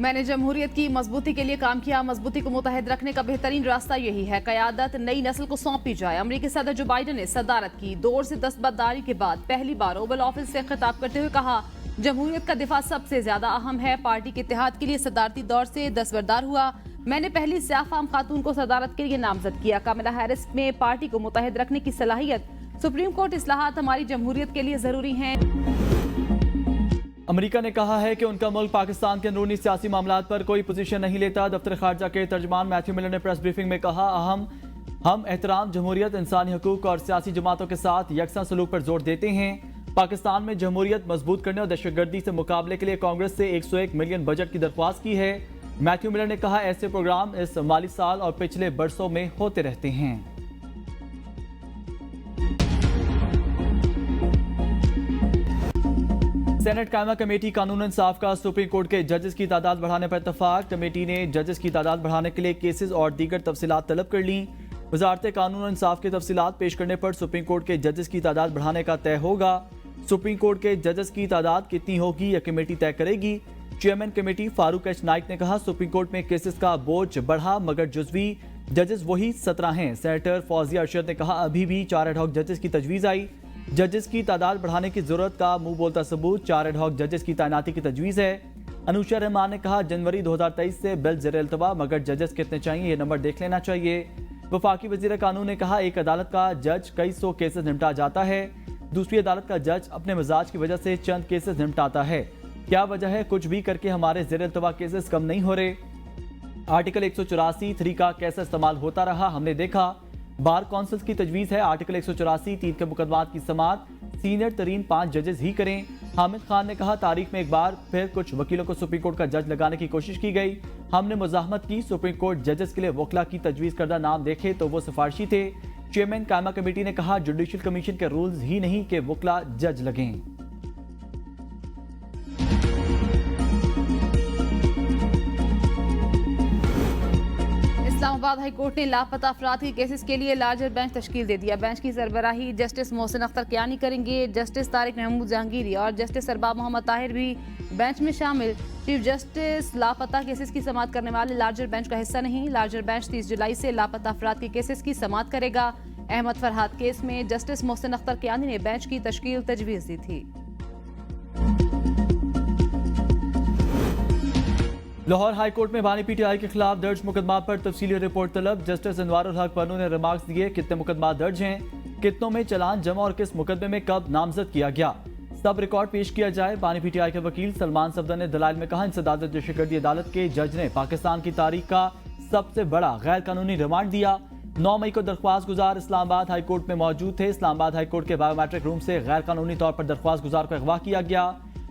मैंने जमहूरियत की मजबूती के लिए काम किया। मजबूती को मुतहद रखने का बेहतरीन रास्ता यही है, क़यादत नई नस्ल को सौंपी जाए। अमरीकी सदर जो बाइडन ने सदारत की दौर से दस्तबरदारी के बाद पहली बार ओवल ऑफिस से खिताब करते हुए कहा, जमहूरियत का दिफा सबसे ज्यादा अहम है। पार्टी के इत्तेहाद के लिए सदारती दौर से दस्तबरदार हुआ। मैंने पहली स्याफाम खातून को सदारत के लिए नामजद किया। कामिला हैरिस में पार्टी को मुतहद रखने की सलाहियत। सुप्रीम कोर्ट इस्लाहात हमारी जमहूरियत के लिए जरूरी हैं। अमेरिका ने कहा है कि उनका मुल्क पाकिस्तान के अंदरूनी सियासी मामलात पर कोई पोजीशन नहीं लेता। दफ्तर खारजा के तर्जमान मैथ्यू मिलर ने प्रेस ब्रीफिंग में कहा, हम एहतराम, जमहूरियत, इंसानी हकूक और सियासी जमातों के साथ यकसा सलूक पर जोर देते हैं। पाकिस्तान में जमहूरियत मजबूत करने और दहशतगर्दी से मुकाबले के लिए कांग्रेस से 101 मिलियन बजट की दरख्वास्त की है। मैथ्यू मिलर ने कहा, ऐसे प्रोग्राम इस माली साल और पिछले बरसों में होते रहते हैं। सेनेट कायमा कमेटी कानून इंसाफ का सुप्रीम कोर्ट के जजेस की तादाद बढ़ाने पर इत्तफाक। कमेटी ने जजेस की तादाद बढ़ाने के लिए केसेस और दीगर तफसीलात तलब कर ली। वजारत कानून इंसाफ की तफसीलात पेश करने पर सुप्रीम कोर्ट के जजेस की तादाद बढ़ाने का तय होगा। सुप्रीम कोर्ट के जजेस की तादाद कितनी होगी यह कमेटी तय करेगी। Chairman committee Farooq H Naik ने कहा, सुप्रीम कोर्ट में केसेस का बोझ बढ़ा मगर जुज़वी जजेस वही 17 हैं। सेनेटर फौजिया अरशद ने कहा, अभी भी 4 एडहॉक जजेस की तजवीज़ आई। जजेस की तादाद बढ़ाने की जरूरत का मुंह बोलता सबूत 4 एडहॉक जजेस की तैनाती की तजवीज़ है। अनुशा रहमान ने कहा, जनवरी 2023 से बिल ज़ेर इल्तवा मगर जजेस कितने चाहिए ये नंबर देख लेना चाहिए। वफाकी वज़ीर कानून ने कहा, एक अदालत का जज कई सौ केसेस निपटा जाता है, दूसरी अदालत का जज अपने मिजाज की वजह से चंद केसेस निपटाता है। क्या वजह है? कुछ भी करके हमारे ज़ेर इल्तवा केसेस कम नहीं हो रहे। आर्टिकल 184(3) का कैसा इस्तेमाल होता रहा हमने देखा। बार काउंसिल की तजवीज़ है आर्टिकल 184(3) के मुकदमात की समाअत सीनियर तरीन 5 जजेस ही करें। हामिद खान ने कहा, तारीख में एक बार फिर कुछ वकीलों को सुप्रीम कोर्ट का जज लगाने की कोशिश की गई। हमने मुजाहमत की। सुप्रीम कोर्ट जजेस के लिए वकला की तजवीज़ करदा नाम देखे तो वो सिफारशी थे। चेयरमैन कायमा कमेटी ने कहा, जुडिशल कमीशन के रूल्स ही नहीं कि वकला जज लगें। इस्लामाबाद हाई कोर्ट ने लापता अफराद के केसेस के लिए लार्जर बेंच तश्कील दे दिया। बेंच की सरबराही जस्टिस मोहसिन अख्तर कियानी करेंगे। जस्टिस तारिक महमूद जहांगीरी और जस्टिस अरबाब मोहम्मद ताहिर भी बेंच में शामिल। चीफ जस्टिस लापता केसेस की समाअत करने वाले लार्जर बेंच का हिस्सा नहीं। लार्जर बेंच 30 जुलाई से लापता अफराद के केसेस की समाअत करेगा। अहमद फरहाद केस में जस्टिस मोहसिन अख्तर कियानी ने बेंच की तश्कील तजवीज़ दी थी। लाहौर हाई कोर्ट में बानी पीटीआई के खिलाफ दर्ज मुकदमा पर तफसीली रिपोर्ट तलब। जस्टिस अनवारुल हक पन्नू ने रिमार्क्स दिए, कितने मुकदमा दर्ज हैं, कितनों में चलान जमा और किस मुकदमे में कब नामजद किया गया, सब रिकॉर्ड पेश किया जाए। बानी पीटीआई के वकील सलमान सफदर ने दलाइल में कहा, इंसदाद दहशतगर्दी अदालत के जज ने पाकिस्तान की तारीख का सबसे बड़ा गैर कानूनी रिमांड दिया। 9 मई को दरख्वास्त गुजार इस्लामाबाद हाई कोर्ट में मौजूद थे। इस्लामाबाद हाई कोर्ट के बायोमेट्रिक रूम से गैर कानूनी तौर पर दरख्वास्त गुजार को अगवा किया गया।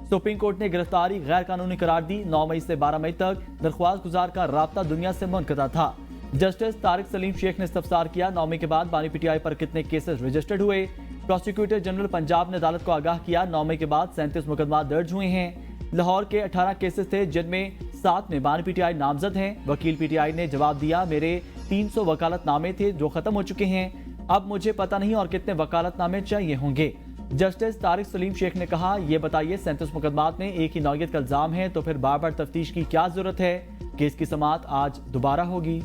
सुप्रीम कोर्ट ने गिरफ्तारी गैर कानूनी करार दी। 9 मई से 12 मई तक दरख्वास्त गुजार का राब्ता दुनिया से मुनक़ता था। जस्टिस तारिक सलीम शेख ने इस्तफसार किया, 9 मई के बाद बानी पीटीआई पर कितने केसेस रजिस्टर्ड हुए। प्रोसिक्यूटर जनरल पंजाब ने अदालत को आगाह किया, 9 मई के बाद 37 मुकदमा दर्ज हुए हैं। लाहौर के 18 केसेस थे जिनमें 7 में बानी पीटीआई नामजद हैं। वकील पीटीआई ने जवाब दिया, मेरे 300 वकालतनामे थे जो खत्म हो चुके हैं, अब मुझे पता नहीं और कितने वकालतनामे चाहिए होंगे। जस्टिस तारिक सलीम शेख ने कहा, यह बताइए 37 मुकदमात में एक ही नौयत का इल्जाम है तो फिर बार बार तफ्तीश की क्या जरूरत है। केस की समाअत आज दोबारा होगी।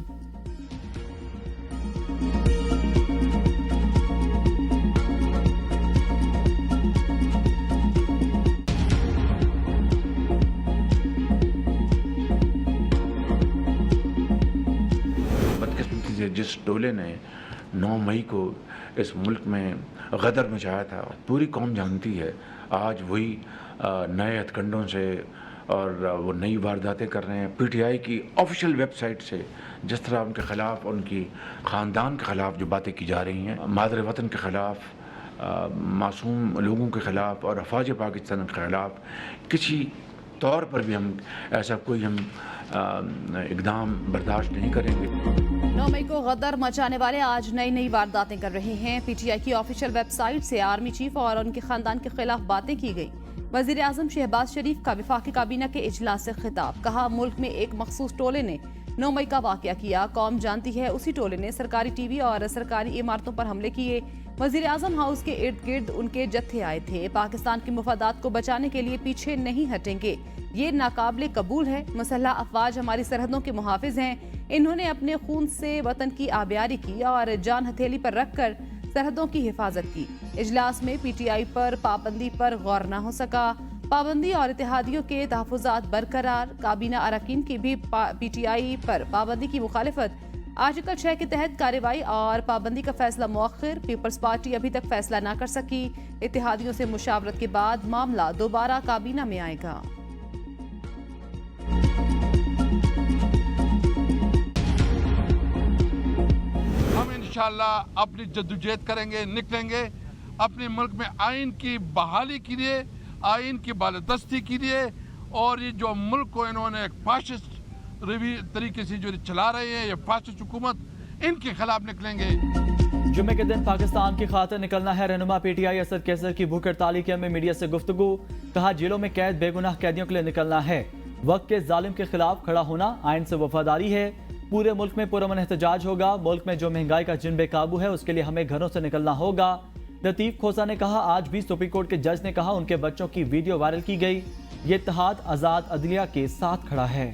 बदकिस्मती से जिस टोले ने 9 मई को इस मुल्क में गदर मचाया था, पूरी कौम जानती है। आज वही नए हथकंडों से और वो नई वारदातें कर रहे हैं। पीटीआई की ऑफिशियल वेबसाइट से जिस तरह उनके ख़िलाफ़, उनकी ख़ानदान के ख़िलाफ़ जो बातें की जा रही हैं, मादर वतन के ख़िलाफ़, मासूम लोगों के ख़िलाफ़ और अफवाज पाकिस्तान के ख़िलाफ़ किसी तौर पर भी हम ऐसा कोई इक़दाम बर्दाश्त नहीं करेंगे। 9 मई को गदर मचाने वाले आज नई वारदातें कर रहे हैं। पीटीआई की ऑफिशियल वेबसाइट से आर्मी चीफ और उनके खानदान के खिलाफ बातें की गई। वजीर आजम शहबाज शरीफ का वफाकी काबीना के इजलास से खिताब। कहा, मुल्क में एक मखसूस टोले ने 9 मई का वाकया किया, कौम जानती है उसी टोले ने सरकारी टीवी और सरकारी इमारतों पर हमले किए। वजीर आजम हाउस के इर्द गिर्द उनके जत्थे आए थे। पाकिस्तान के मुफादात को बचाने के लिए पीछे नहीं हटेंगे। ये नाकाबिले कबूल है। मुसल्ह अफवाज हमारी सरहदों के मुहाफिज हैं। इन्होंने अपने खून से वतन की आबियारी की और जान हथेली पर रखकर सरहदों की हिफाजत की। इजलास में पीटीआई पर पाबंदी पर गौर न हो सका। पाबंदी और इत्तेहादियों के तहफ़्फ़ुज़ात बरकरार। काबीना अरकान की भी पीटीआई पर पाबंदी की मुखालिफत। आर्टिकल 6 के तहत कार्रवाई और पाबंदी का फैसला मौखिर। पीपल्स पार्टी अभी तक फैसला न कर सकी। इत्तेहादियों से मुशावरत के बाद मामला दोबारा काबीना में आएगा। हम इंशाअल्लाह अपनी जद्दोजहद करेंगे, निकलेंगे अपने मुल्क में आइन की बहाली के लिए, आइन की बालादस्ती के लिए। और ये जो मुल्क को इन्होंने एक फाशिस्ट तरीके से जो चला रहे हैं, ये फाशिस्ट हुकूमत, इनके खिलाफ निकलेंगे। जुम्मे के दिन पाकिस्तान की खातिर निकलना है। रहनुमा पीटीआई असद कैसर की भूख हड़ताल के में मीडिया से गुफ्तगू। कहा जेलों में कैद बेगुनाह कैदियों के लिए निकलना है। वक्त के जालिम के खिलाफ खड़ा होना आइन से वफादारी है। पूरे मुल्क में पुरअमन एहतजाज होगा। मुल्क में जो महंगाई का जिन बेकाबू है उसके लिए हमें घरों से निकलना होगा। लतीफ खोसा ने कहा आज भी सुप्रीम कोर्ट के जज ने कहा उनके बच्चों की वीडियो वायरल की गई। ये इत्तेहाद आजाद अदलिया के साथ खड़ा है।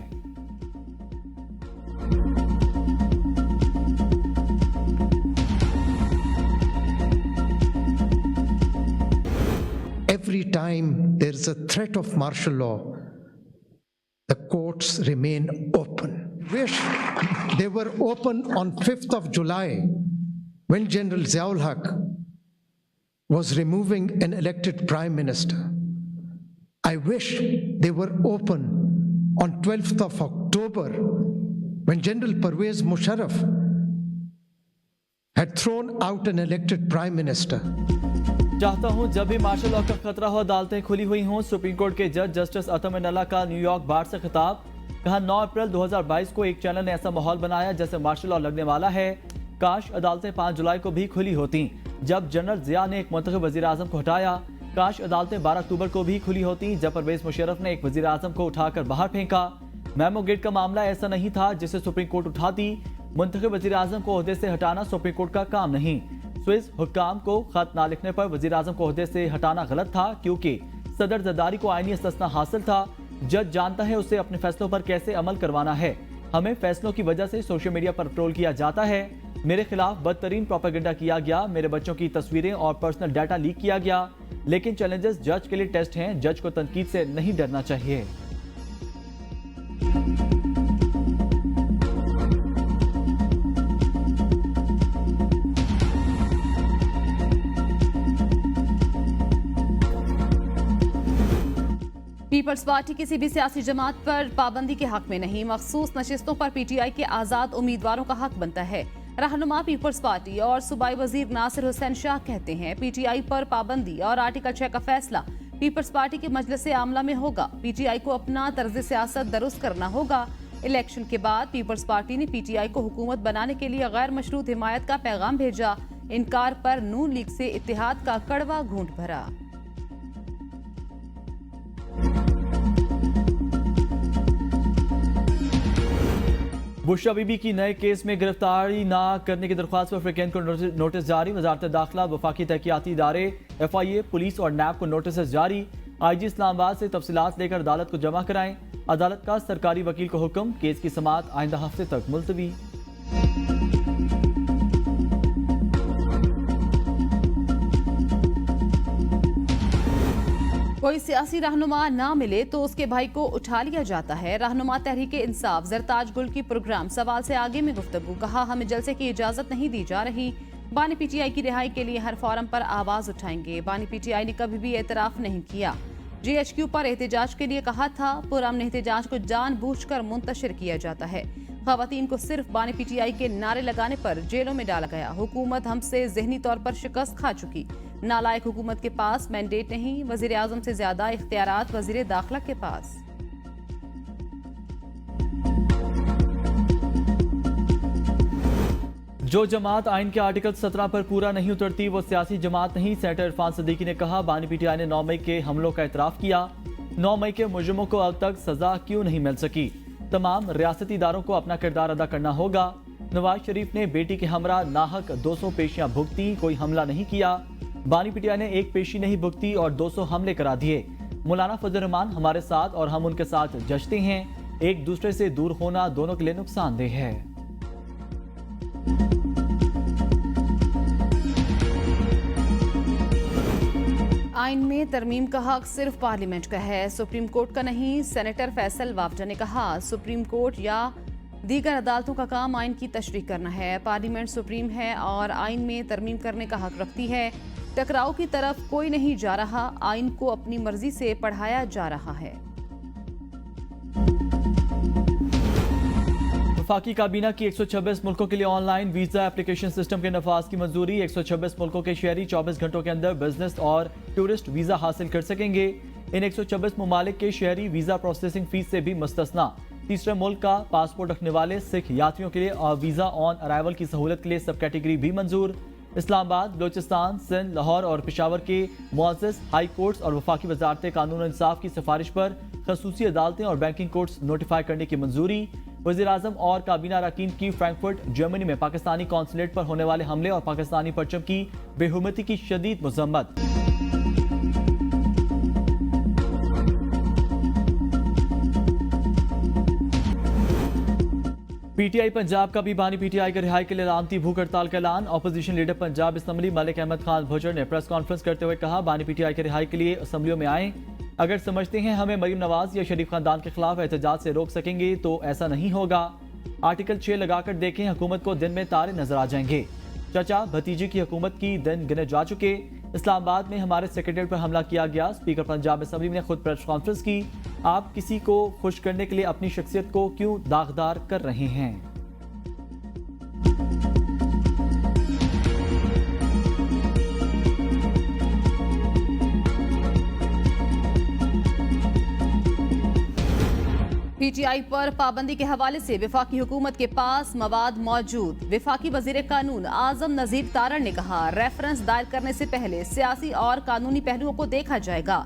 Every time there is a threat of martial law, the courts remain open. Wish they were open on 5th of July when General Ziaul Haq was removing an elected prime minister. I wish they were open on 12th of October when General Pervez Musharraf had thrown out an elected prime minister. चाहता हूं जब भी martial law का खतरा हो अदालतें खुली हुई हों। सुप्रीम कोर्ट के जज जस्टिस अतम नल्ला का न्यूयॉर्क बार से खिताब। कहा 9 अप्रैल 2022 को एक चैनल ने ऐसा माहौल बनाया जैसे मार्शल लॉ लगने वाला है। काश अदालतें 5 जुलाई को भी खुली होती जब जनरल जिया ने एक मुंतखब वजीर आजम को हटाया। काश अदालतें 12 अक्टूबर को भी खुली होती जब परवेज मुशर्रफ ने एक वजीर आजम को उठाकर बाहर फेंका। मेमो गेट का मामला ऐसा नहीं था जिसे सुप्रीम कोर्ट उठाती। मुंतखब वजीर आजम को ओहदे से हटाना सुप्रीम कोर्ट का काम नहीं। स्विस हुक्काम को खत ना लिखने पर वजीर आजम को ओहदे से हटाना गलत था क्योंकि सदर जरदारी को आईनी इस्तिस्ना हासिल था। जज जानता है उसे अपने फैसलों पर कैसे अमल करवाना है। हमें फैसलों की वजह से सोशल मीडिया पर ट्रोल किया जाता है। मेरे खिलाफ बदतरीन प्रोपेगेंडा किया गया। मेरे बच्चों की तस्वीरें और पर्सनल डाटा लीक किया गया। लेकिन चैलेंजेस जज के लिए टेस्ट हैं। जज को तनकीद से नहीं डरना चाहिए। पीपल्स पार्टी किसी भी सियासी जमात पर पाबंदी के हक में नहीं। मखसूस नशिस्तों पर पीटीआई के आजाद उम्मीदवारों का हक बनता है। रहनुमा पीपल्स पार्टी और सूबाई वजीर नासिर हुसैन शाह कहते हैं पीटीआई पर पाबंदी और आर्टिकल 6 का फैसला पीपल्स पार्टी के मजलिस आमला में होगा। पीटीआई को अपना तर्ज सियासत दुरुस्त करना होगा। इलेक्शन के बाद पीपल्स पार्टी ने पीटीआई को हुकूमत बनाने के लिए गैर मशरूत हिमायत का पैगाम भेजा। इनकार पर नून लीग से इत्तेहाद का कड़वा घूंट भरा। बुशरा बीबी की नए केस में गिरफ्तारी ना करने की दरख्वास्त पर फ्रीकेंट को नोटिस जारी। वजारत दाखिला, वफाकी तहकीयाती इदारे, FIA, पुलिस और नैब को नोटिस जारी। IG इस्लामाबाद से तफसीलात लेकर अदालत को जमा कराएं। अदालत का सरकारी वकील को हुक्म। केस की समाअत आइंदा हफ्ते तक मुलतवी। कोई सियासी रहनुमा ना मिले तो उसके भाई को उठा लिया जाता है। रहनुमा तहरीके इंसाफ जरताज गुल की प्रोग्राम सवाल से आगे में गुफ्तगू। कहा हमें जलसे की इजाजत नहीं दी जा रही। बानी पीटीआई की रिहाई के लिए हर फोरम पर आवाज उठाएंगे। बानी पीटीआई ने कभी भी एतराफ नहीं किया। GHQ पर एहतजाज के लिए कहा था। पुरअमन एहतजाज को जानबूझकर मुंतशिर किया जाता है। खवातीन को सिर्फ बानी पीटीआई के नारे लगाने पर जेलों में डाला गया। हुकूमत हमसे जहनी तौर पर शिकस्त खा चुकी। नालायक हुकूमत के पास मैंडेट नहीं। वजीर आजम से ज्यादा इख्तियारात वजीर दाखिला के पास। जो जमात आइन के आर्टिकल 17 पर पूरा नहीं उतरती वो सियासी जमात नहीं। सेनेटर इरफान सिद्दीकी ने कहा बानी पीटीआई ने 9 मई के हमलों का एतराफ किया। 9 मई के मुजरिमों को अब तक सजा क्यों नहीं मिल सकी। तमाम रियासती इदारों को अपना किरदार अदा करना होगा। नवाज शरीफ ने बेटी के हमरा नाहक 200 पेशियां भुगती, कोई हमला नहीं किया। बानी पीटीआई ने एक पेशी नहीं भुगती और 200 हमले करा दिए। मौलाना फजल रहमान हमारे साथ और हम उनके साथ जश्ते हैं। एक दूसरे से दूर होना दोनों के लिए नुकसानदेह है। आइन में तरमीम का हक सिर्फ पार्लियामेंट का है, सुप्रीम कोर्ट का नहीं। सेनेटर फैसल वावडा ने कहा, सुप्रीम कोर्ट या दीगर अदालतों का काम आइन की तशरीह करना है। पार्लियामेंट सुप्रीम है और आइन में तरमीम करने का हक रखती है। टकराव की तरफ कोई नहीं जा रहा, आइन को अपनी मर्जी से पढ़ाया जा रहा है। वफाकी काबीना की 126 मुल्कों के लिए ऑनलाइन वीजा एप्लीकेशन सिस्टम के नफाज की मंजूरी। 126 मुल्कों के शहरी 24 घंटों के अंदर बिजनेस और टूरिस्ट वीजा हासिल कर सकेंगे। इन 126 ममालिक के शहरी वीजा प्रोसेसिंग फीस से भी मुस्तस्ना। तीसरे मुल्क का पासपोर्ट रखने वाले सिख यात्रियों के लिए वीजा ऑन अराइवल की सहूलत के लिए सब कैटेगरी भी मंजूर। इस्लामाबाद, बलोचिस्तान, सिंध, लाहौर और पेशावर के मुअज़्ज़ज़ हाई कोर्ट्स और वफाकी वजारत कानून और इंसाफ की सिफारिश पर खसूसी अदालतें और बैंकिंग कोर्ट्स नोटिफाई करने की मंजूरी। वज़ीर आज़म और काबीना अरकान की फ्रैंकफर्ट जर्मनी में पाकिस्तानी कौंसलेट पर होने वाले हमले और पाकिस्तानी परचम की बेहुरमती की शदीद मज़म्मत। पीटीआई पंजाब का भी बानी पीटीआई के रिहाई के लिए लामती भूख हड़ताल का ऐलान। Opposition leader Punjab assembly Malik Ahmad Khan Bhujar ने प्रेस कॉन्फ्रेंस करते हुए कहा, बानी पीटीआई के रिहाई के लिए असम्बलियों में आए। अगर समझते हैं हमें मरीम नवाज या शरीफ खानदान के खिलाफ एहतजाज से रोक सकेंगे तो ऐसा नहीं होगा। आर्टिकल 6 लगाकर देखें, हुकूमत को दिन में तारे नजर आ जाएंगे। चाचा भतीजे की हुकूमत की दिन गिने जा चुके। इस्लामाबाद में हमारे सेक्रेटरीट पर हमला किया गया। स्पीकर पंजाब असम्बली ने खुद प्रेस कॉन्फ्रेंस की। आप किसी को खुश करने के लिए अपनी शख्सियत को क्यों दागदार कर रहे हैं? पीटीआई पर पाबंदी के हवाले से वफाकी हुकूमत के पास मवाद मौजूद। वफाकी वजीर कानून आजम नजीर तारण ने कहा, रेफरेंस दायर करने से पहले सियासी और कानूनी पहलुओं को देखा जाएगा।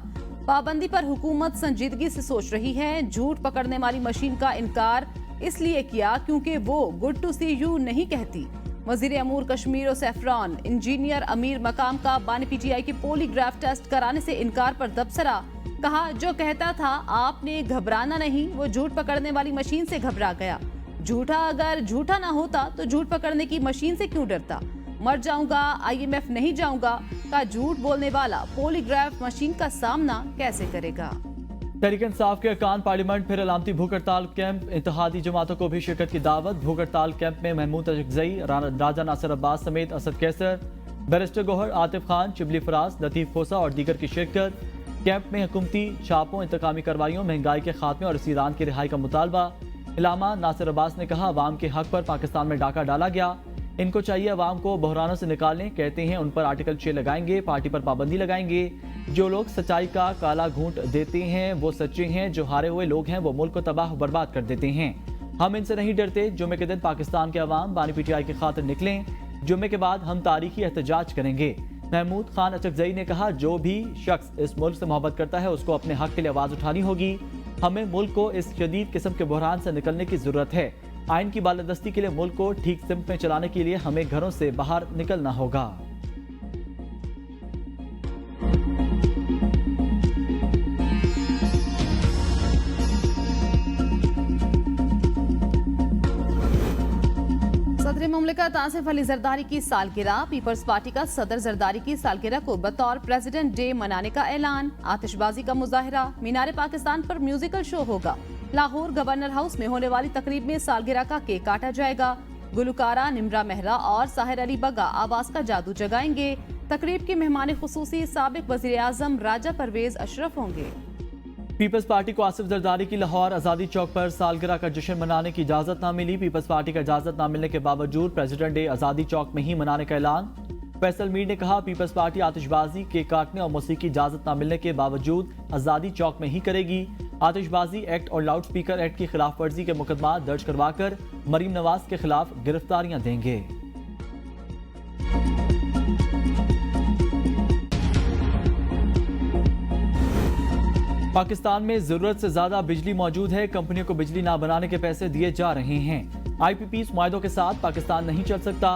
पाबंदी पर हुकूमत संजीदगी से सोच रही है। झूठ पकड़ने वाली मशीन का इनकार इसलिए किया क्योंकि वो गुड टू सी यू नहीं कहती। वजीर अमूर कश्मीर और सैफरान इंजीनियर अमीर मकाम का बानी पीटीआई के पॉलीग्राफ टेस्ट कराने से इनकार पर दबसरा। कहा, जो कहता था आपने घबराना नहीं, वो झूठ पकड़ने वाली मशीन से घबरा गया। झूठा अगर झूठा ना होता तो झूठ पकड़ने की मशीन से क्यों डरता? मर जाऊंगा, IMF नहीं जाऊंगा का झूठ बोलने वाला पॉलीग्राफ मशीन का सामना कैसे करेगा? तहरीक इंसाफ के अरकान पार्लियामेंट फिर अलामती भूख हड़ताल कैंप। इत्तेहादी जमातों को भी शिरकत की दावत। भूख हड़ताल कैंप में महमूद अजगजई, राजा नासिर अब्बास समेत असद कैसर, बैरिस्टर गौहर, आतिफ खान, शिबली फराज, लतीफ खोसा और दीगर की शिरकत। कैंप में हुकूमती छापों, इंतकामी कार्रवाइयों, महंगाई के खात्मे और इसीरान की रिहाई का मुतालबा। इलामा नासिर अब्बास ने कहा, अवाम के हक पर पाकिस्तान में डाका डाला गया। इनको चाहिए अवाम को बहरानों से निकालें। कहते हैं उन पर आर्टिकल 6 लगाएंगे, पार्टी पर पाबंदी लगाएंगे। जो लोग सच्चाई का काला घूंट देते हैं वो सच्चे हैं। जो हारे हुए लोग हैं वो मुल्क को तबाह बर्बाद कर देते हैं। हम इनसे नहीं डरते। जुम्मे के दिन पाकिस्तान के अवाम बानी पीटीआई की खातिर निकलें। जुम्मे के बाद हम तारीखी एहतजाज करेंगे। महमूद खान अचकजई ने कहा, जो भी शख्स इस मुल्क से मोहब्बत करता है उसको अपने हक के लिए आवाज़ उठानी होगी। हमें मुल्क को इस शदीद किस्म के बहरान से निकलने की जरूरत है। आइन की बालादस्ती के लिए मुल्क को ठीक सिमत में चलाने के लिए हमें घरों से बाहर निकलना होगा। सदर मुमलिकत आसिफ अली जरदारी की सालगिरह। पीपल्स पार्टी का सदर जरदारी की सालगिरह को बतौर प्रेसिडेंट डे मनाने का ऐलान। आतिशबाजी का मुजाहिरा। मीनार पाकिस्तान पर म्यूजिकल शो होगा। लाहौर गवर्नर हाउस में होने वाली तकरीब में सालगिरह का केक काटा जाएगा। गुलकारा निम्रा मेहरा और साहिर अली बग्गा आवाज का जादू जगाएंगे। तकरीब के मेहमान खुसूसी साबिक वजीर आजम राजा परवेज अशरफ होंगे। पीपल्स पार्टी को आसिफ जरदारी की लाहौर आज़ादी चौक पर सालगिरह का जश्न मनाने की इजाज़त न मिली। पीपल्स पार्टी का इजाज़त न मिलने के बावजूद प्रेसिडेंट डे आज़ादी चौक में ही मनाने का ऐलान। फैसल मीर ने कहा, पीपल्स पार्टी आतिशबाजी, केक काटने और मौसीकी की इजाज़त न मिलने के बावजूद आज़ादी चौक में ही करेगी। आतिशबाजी एक्ट और लाउड स्पीकर एक्ट की खिलाफ वर्जी के मुकदमा दर्ज करवाकर मरीम नवाज के खिलाफ गिरफ्तारियां देंगे। पाकिस्तान में जरूरत से ज्यादा बिजली मौजूद है। कंपनियों को बिजली ना बनाने के पैसे दिए जा रहे हैं। IPPs मुआहदों के साथ पाकिस्तान नहीं चल सकता।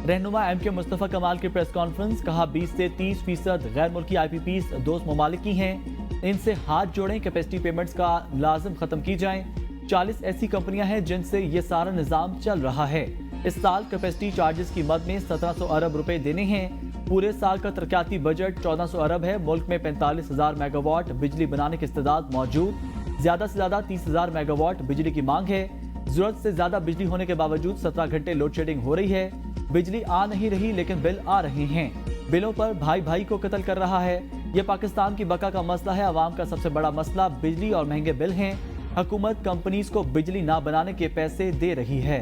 रहनुमा MK मुस्तफा कमाल की प्रेस कॉन्फ्रेंस। कहा, 20 से 30% गैर मुल्की IPPs दोस्त ममालिक की हैं। इनसे हाथ जोड़ें, कैपेसिटी पेमेंट्स का लाजिम खत्म की जाएं। 40 ऐसी कंपनियां हैं जिनसे ये सारा निजाम चल रहा है। इस साल कैपेसिटी चार्जेस की मद में 1700 अरब रुपए देने हैं। पूरे साल का तरक्याती बजट 1400 अरब है। मुल्क में 45,000 मेगावाट बिजली बनाने की इस्तेदाद मौजूद। ज्यादा से ज्यादा 30,000 मेगावाट बिजली की मांग है। जरूरत से ज्यादा बिजली होने के बावजूद 17 घंटे लोड शेडिंग हो रही है। बिजली आ नहीं रही लेकिन बिल आ रहे हैं। बिलों पर भाई भाई को कत्ल कर रहा है। यह पाकिस्तान की बका का मसला है। आवाम का सबसे बड़ा मसला बिजली और महंगे बिल हैं। हुकूमत कंपनीज को बिजली ना बनाने के पैसे दे रही है।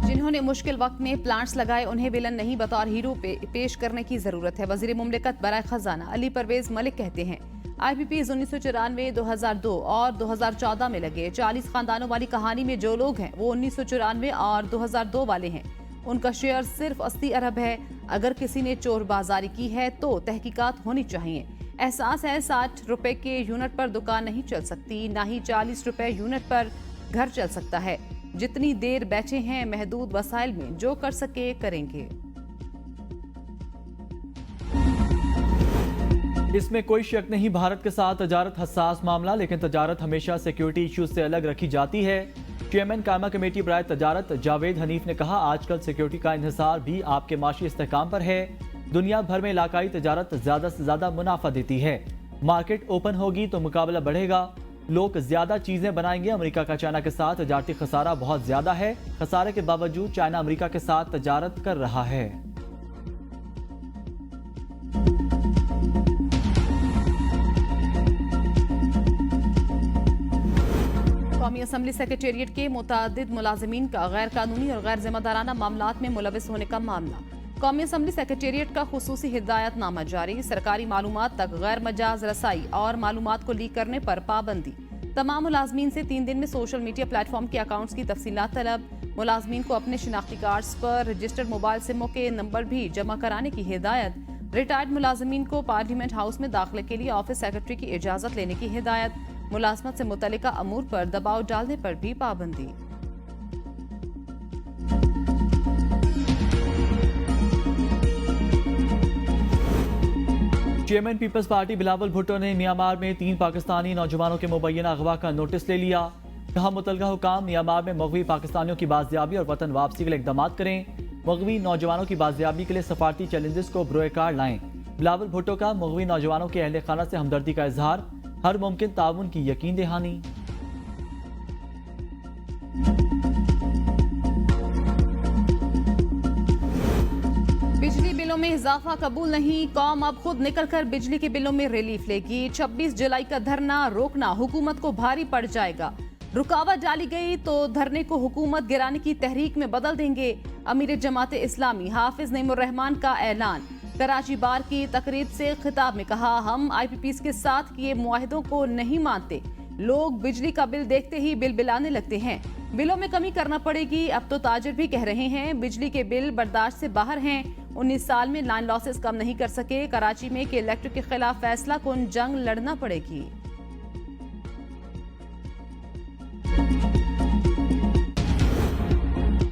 जिन्होंने मुश्किल वक्त में प्लांट्स लगाए उन्हें विलन नहीं बतौर हीरो पेश करने की जरूरत है। वजीर मुमलिकत बराए खजाना अली परवेज मलिक कहते हैं IPPs 1994, 2002 और 2014 में लगे। 40 खानदानों वाली कहानी में जो लोग हैं वो 1994 और 2002 वाले हैं। उनका शेयर सिर्फ 80 अरब है। अगर किसी ने चोर बाजारी की है तो तहकीकात होनी चाहिए। एहसास है 60 रुपए के यूनिट पर दुकान नहीं चल सकती, ना ही 40 रुपए यूनिट पर घर चल सकता है। जितनी देर बैठे हैं महदूद वसाइल में जो कर सके करेंगे। इसमें कोई शक नहीं, भारत के साथ तजारत हसास मामला, लेकिन तजारत हमेशा सिक्योरिटी इश्यूज से अलग रखी जाती है। चेयरमैन कायमा कमेटी बराए तजारत जावेद हनीफ ने कहा, आजकल सिक्योरिटी का इन्हिसार भी आपके माशी इस्तेहकाम पर है। दुनिया भर में इलाकाई तजारत ज्यादा से ज्यादा मुनाफा देती है। मार्केट ओपन होगी तो मुकाबला बढ़ेगा। लोग ज्यादा चीजें बनाएंगे। अमेरिका का चाइना के साथ तजारती खसारा बहुत ज्यादा है। खसारे के बावजूद चाइना अमेरिका के साथ तजारत कर रहा है। कौमी असम्बली सेक्रेटेरिएट के मुतादिद मुलाजिमीन का गैर कानूनी और गैर जिम्मेदाराना मामलात में मुलविस होने का मामला। कौमी असम्बली सेक्रेटेरिएट का खुसूसी हिदायतनामा जारी। सरकारी मालूमात तक गैर मजाज रसाई और मालूमात को लीक करने पर पाबंदी। तमाम मुलाजमीन से 3 दिन में सोशल मीडिया प्लेटफॉर्म के अकाउंट्स की तफसीलात तलब। मुलाजमीन को अपने शिनाख्ती कार्ड्स पर रजिस्टर्ड मोबाइल सिमों के नंबर भी जमा कराने की हिदायत। रिटायर्ड मुलाजमीन को पार्लियामेंट हाउस में दाखिले के लिए ऑफिस सेक्रेटरी की इजाजत लेने की हिदायत। मुलाजमत से मुतल्लिका अमूर पर दबाव डालने पर भी पाबंदी। Chairman peoples party Bilawal Bhutto ने म्यांमार में 3 पाकिस्तानी नौजवानों के मुबैना अगवा का नोटिस ले लिया। कहा, मुतल्लिका हुकाम म्यांमार में मगवी पाकिस्तानियों की बाजियाबी और वतन वापसी के लिए इकदाम करें। मगवी नौजवानों की बाजियाबी के लिए सफारती चैलेंजेस को बरोकार लाएं। बिलावल भुट्टो का मगवी नौजवानों के अहले खाना से हमदर्दी का इजहार। हर मुमकिन ताउन की यकीन दहानी। बिजली बिलों में इजाफा कबूल नहीं। कौम अब खुद निकलकर बिजली के बिलों में रिलीफ लेगी। 26 जुलाई का धरना रोकना हुकूमत को भारी पड़ जाएगा। रुकावट डाली गई तो धरने को हुकूमत गिराने की तहरीक में बदल देंगे। अमीर जमाते इस्लामी हाफिज नईमुर रहमान का ऐलान। कराची बार की तकरीब से खिताब में कहा, हम IPPs के साथ किए मुआहिदों को नहीं मानते। लोग बिजली का बिल देखते ही बिल बिलाने लगते हैं। बिलों में कमी करना पड़ेगी। अब तो ताजिर भी कह रहे हैं बिजली के बिल बर्दाश्त से बाहर हैं। 19 साल में लाइन लॉसेस कम नहीं कर सके। कराची में कि इलेक्ट्रिक के खिलाफ फैसला कुन जंग लड़ना पड़ेगी।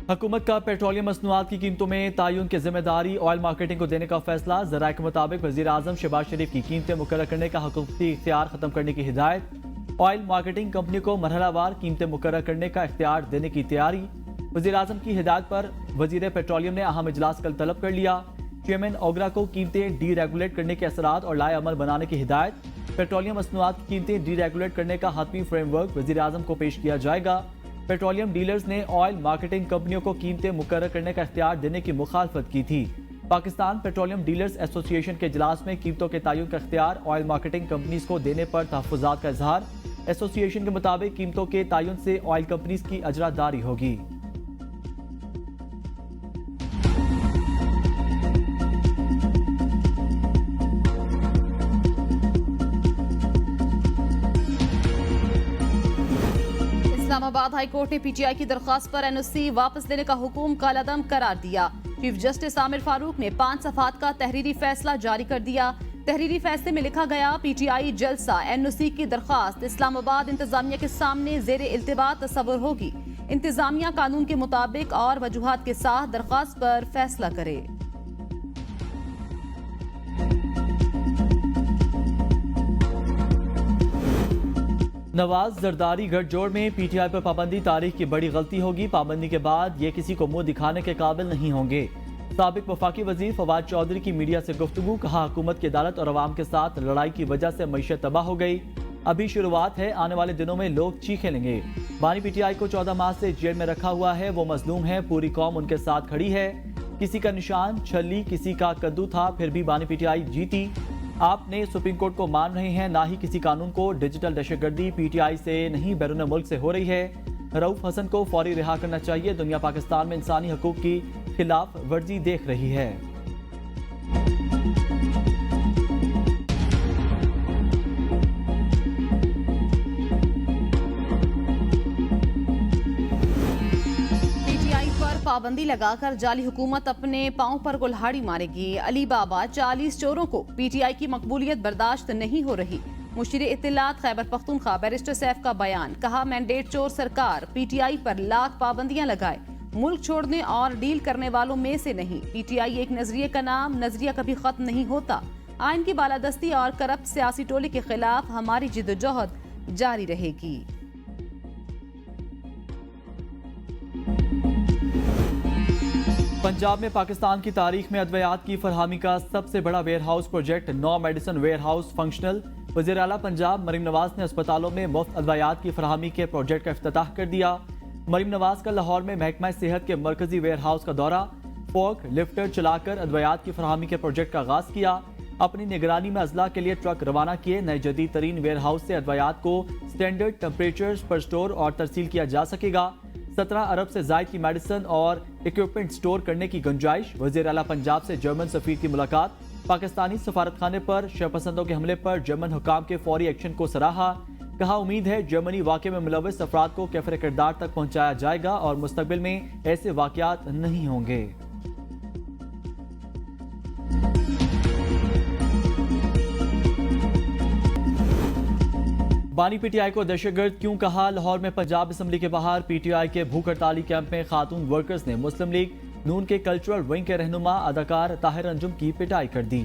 हुकूमत का पेट्रोलियम मसनूआत की कीमतों में तायुन की जिम्मेदारी ऑयल मार्केटिंग को देने का फैसला। ज़राए के मुताबिक वज़ीर आज़म शहबाज शरीफ की कीमतें मुकर्रर करने का हुकूमती इख्तियार खत्म करने की हिदायत। ऑयल मार्केटिंग कंपनी को मरहलावार कीमतें मुकर्रर करने का इख्तियार देने की तैयारी। वज़ीर आज़म की हिदायत पर वज़ीर पेट्रोलियम ने अहम इजलास कल तलब कर लिया। चेयरमैन ओगरा को कीमतें डी रेगुलेट करने के असरात और लाए अमल बनाने की हिदायत। पेट्रोलियम मसनूआत की कीमतें डी रेगुलेट करने का हतमी फ्रेमवर्क वज़ीर आज़म को पेश किया जाएगा। पेट्रोलियम डीलर्स ने ऑयल मार्केटिंग कंपनियों को कीमतें मुकर्रर करने का इख्तियार देने की मुखालफत की थी। पाकिस्तान पेट्रोलियम डीलर्स एसोसिएशन के इजलास में कीमतों के तयन का इख्तियार ऑयल मार्केटिंग कंपनीज को देने पर तहफ़्फ़ुज़ात का इजहार। एसोसिएशन के मुताबिक कीमतों के तयन से ऑयल कंपनीज की अजरादारी होगी। इस्लामाबाद हाई कोर्ट ने PTI की दरख्वास्त पर NOC वापस लेने का हुक्म कालादम करार दिया। चीफ जस्टिस आमिर फारूक ने 5 सफ़ात का तहरीरी फैसला जारी कर दिया। तहरीरी फैसले में लिखा गया, PTI जलसा NOC की दरख्वास्त इस्लामाबाद इंतजामिया के सामने जेर इल्तिबा तस्वुर होगी। इंतजामिया कानून के मुताबिक और वजूहात के साथ दरख्वास्त पर फैसला करे। नवाज जरदारी गठजोड़ में पीटीआई पर पाबंदी तारीख की बड़ी गलती होगी। पाबंदी के बाद ये किसी को मुंह दिखाने के काबिल नहीं होंगे। साबिक वफाकी वजीर फवाद चौधरी की मीडिया से गुफ्तगू, कहा हुकूमत की अदालत और अवाम के साथ लड़ाई की वजह से मईशत तबाह हो गई। अभी शुरुआत है, आने वाले दिनों में लोग चीखे लेंगे। बानी पीटीआई को 14 माह से जेल में रखा हुआ है, वो मजलूम है, पूरी कौम उनके साथ खड़ी है। किसी का निशान छली, किसी का कद्दू था, फिर भी बानी पीटीआई जीती। आपने सुप्रीम कोर्ट को मान रहे हैं, ना ही किसी कानून को। डिजिटल दहशतगर्दी पीटीआई से नहीं बैरून मुल्क से हो रही है। रऊफ हसन को फौरी रिहा करना चाहिए। दुनिया पाकिस्तान में इंसानी हकूक की खिलाफ वर्जी देख रही है। पाबंदी लगाकर जाली हुकूमत अपने पांव पर कुल्हाड़ी मारेगी। अली बाबा 40 चोरों को पीटीआई की मकबूलियत बर्दाश्त नहीं हो रही। मुशीर इत्तलात खैबर पख्तूनख्वा बैरिस्टर सैफ का बयान, कहा मैंडेट चोर सरकार पीटीआई पर लाख पाबंदियां लगाए, मुल्क छोड़ने और डील करने वालों में से नहीं। पीटीआई एक नजरिए का नाम, नजरिया कभी खत्म नहीं होता। आइन की बालादस्ती और करप्ट सियासी टोले के खिलाफ हमारी जिद्दोजहद जारी रहेगी। पंजाब में पाकिस्तान की तारीख में अद्वियात की फरहमी का सबसे बड़ा warehouse project 9 medicine warehouse functional. वज़ीर आला पंजाब मरीम नवाज ने अस्पतालों में मुफ्त अद्वियात की फरहमी के प्रोजेक्ट का इफ्तिताह कर दिया। मरीम नवाज का लाहौर में महकमा सेहत के मरकजी वेयर हाउस का दौरा, फोर्क लिफ्टर चलाकर अद्वियात की फरहमी के प्रोजेक्ट का आगाज किया। अपनी निगरानी में अजला के लिए ट्रक रवाना किए। नए जदीद तरीन वेयर हाउस से अद्वियात को स्टैंडर्ड टेम्परेचर्स पर स्टोर और तरसील किया जा सकेगा। 17 अरब से जायद की मेडिसिन और इक्विपमेंट स्टोर करने की गुंजाइश। वज़ीर आला पंजाब से जर्मन सफीर की मुलाकात। पाकिस्तानी सफारतखाने पर शरपसंदों के हमले पर जर्मन हुकाम के फौरी एक्शन को सराहा। कहा उम्मीद है जर्मनी वाक़े में मुलव्वस अफराद को कैफर किरदार तक पहुंचाया जाएगा और मुस्तकबिल में ऐसे वाक़यात नहीं होंगे। बानी पीटीआई को दहशतगर्द क्यों कहा? लाहौर में पंजाब असम्बली के बाहर पीटीआई के भूख हड़ताली कैंप में खातून वर्कर्स ने मुस्लिम लीग नून के कल्चरल विंग के रहनुमा अदाकार ताहिर अंजुम की पिटाई कर दी।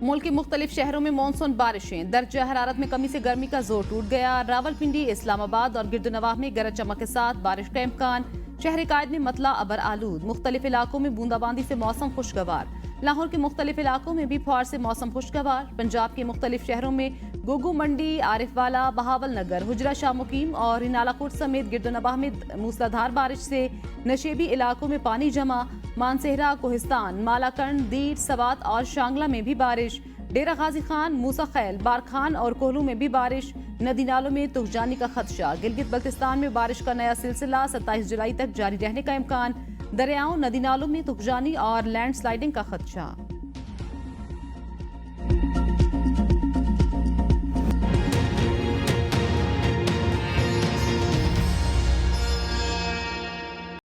मुल्क के मुख्तलिफ शहरों में मानसून बारिशें, दर्जा हरारत में कमी से गर्मी का जोर टूट गया। रावलपिंडी, इस्लामाबाद और गिरदनवाह में गरज चमक के साथ बारिश का इम्कान। शहर कायद में मतला अबर आलूद। मुख्तलिफ इलाकों में बूंदाबांदी से मौसम खुशगवार। लाहौर के मुख्तलिफ इलाकों में भी फौर से मौसम खुशगवार। पंजाब के मुख्तलिफ शहरों में गुगू मंडी, आरिफवाला, बहावल नगर, हुजरा शाह मुकीम और हिनालाकोट समेत गिरदनवाह में मूसलाधार बारिश से नशेबी इलाकों में पानी जमा। मानसेहरा, कोहिस्तान, मालाकंड, दीर, सवात और शांगला में भी बारिश। डेरा गाजी खान, मूसा खैल, बारखान और कोहलू में भी बारिश। नदी नालों में तुगजानी का खदशा। गिलगित बल्तिस्तान में बारिश का नया सिलसिला 27 जुलाई तक जारी रहने का इम्कान। दरियाओं, नदी नालों में तुगजानी और लैंडस्लाइडिंग का खदशा।